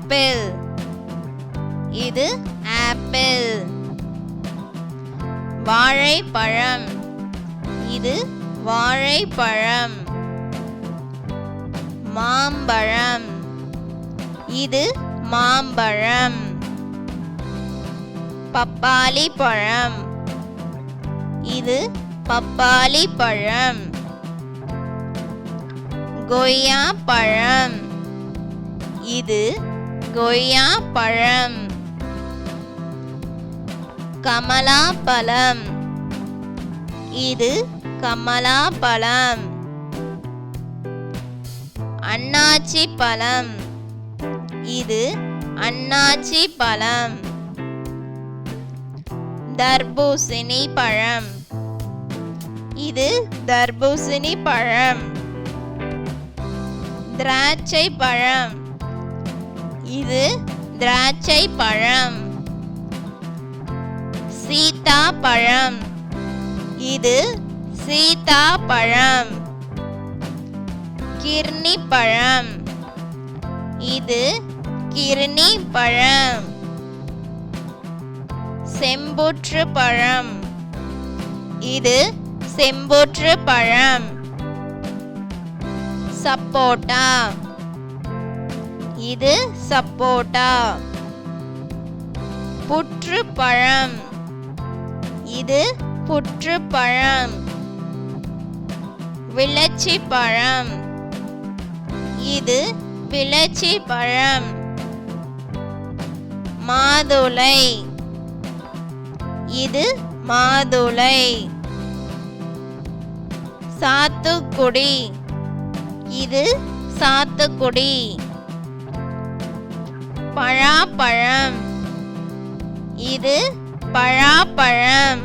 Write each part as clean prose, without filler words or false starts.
Apple. இது apple. வாழைப்பழம். இது வாழைப்பழம். மாம்பழம். இது மாம்பழம். பப்பாளி பழம். இது பப்பாளி பழம். கொய்யா பழம். இது கொய்யா பழம். கமலா பழம். இது கமலா பழம். அன்னாச்சி பழம். இது அன்னாச்சி பழம். தர்பூசணி பழம். இது தர்பூசணி பழம். திராட்சை பழம். இது திராட்சை பழம். சீதா பழம். இது சீதா பழம். கிர்னி பழம். இது கிர்னி பழம். செம்புற்று பழம். இது செம்புற்று பழம். சப்போட்டா. இது சப்போட்டா. புற்று பழம். இது புற்று பழம். விளச்சி பழம். இது விளச்சி பழம். மாதுளை. இது மாதுளை. சாத்துக்குடி. இது சாத்துக்குடி. பழாப்பழம். இது பழாப்பழம்.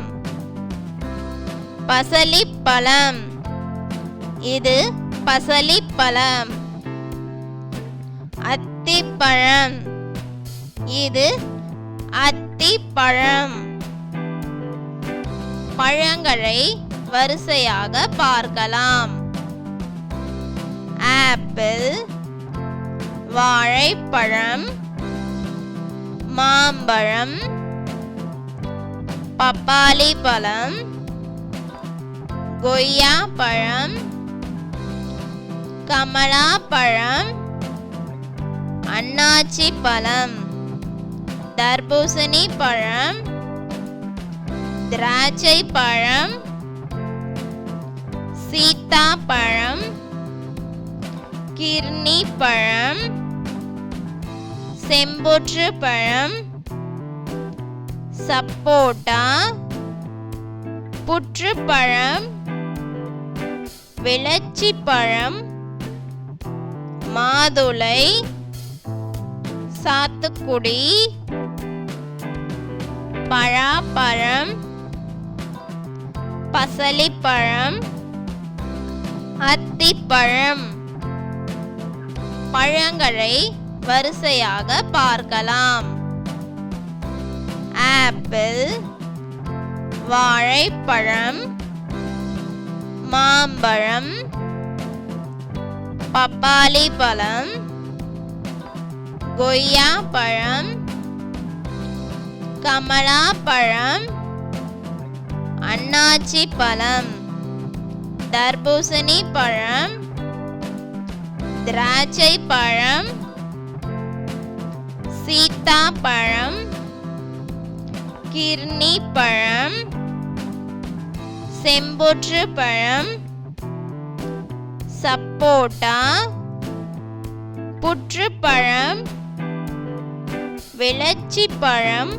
பசலிப்பழம். இது பசலிப்பழம். அத்திப்பழம். இது அத்திப்பழம். பழங்களை வரிசையாக பார்க்கலாம். ஆப்பிள், வாழைப்பழம், மாம்பழம், பப்பாளி பழம், கொய்யா பழம், கமலா பழம், அன்னாச்சி பழம், தர்பூசணி பழம், திராட்சை பழம், சீதா பழம், கிர்னி பழம், செம்புற்று பழம், சப்போட்டா, புற்றுப்பழம், விளச்சி பழம், மாதுளை, சாத்துக்குடி, பழாப்பழம், பசலிப்பழம், அத்திப்பழம். பழங்களை வரிசையாக பார்க்கலாம். ஆப்பிள், வாழைப்பழம், மாம்பழம், பப்பாளி பழம், கொய்யா பழம், கமலா பழம், அன்னாச்சி பழம், தர்பூசணி பழம், திராட்சை பழம், சீதா பழம், கிர்னி பழம், செம்புற்று பழம், சப்போட்டா, புற்றுப்பழம், விளச்சி பழம்,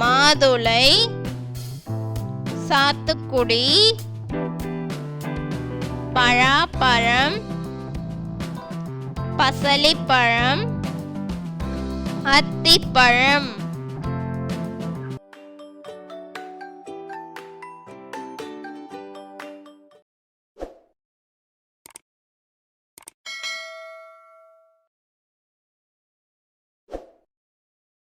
மாதுளை, சாத்துக்குடி, பழாப்பழம், பசலிப்பழம், அத்திப்பழம்.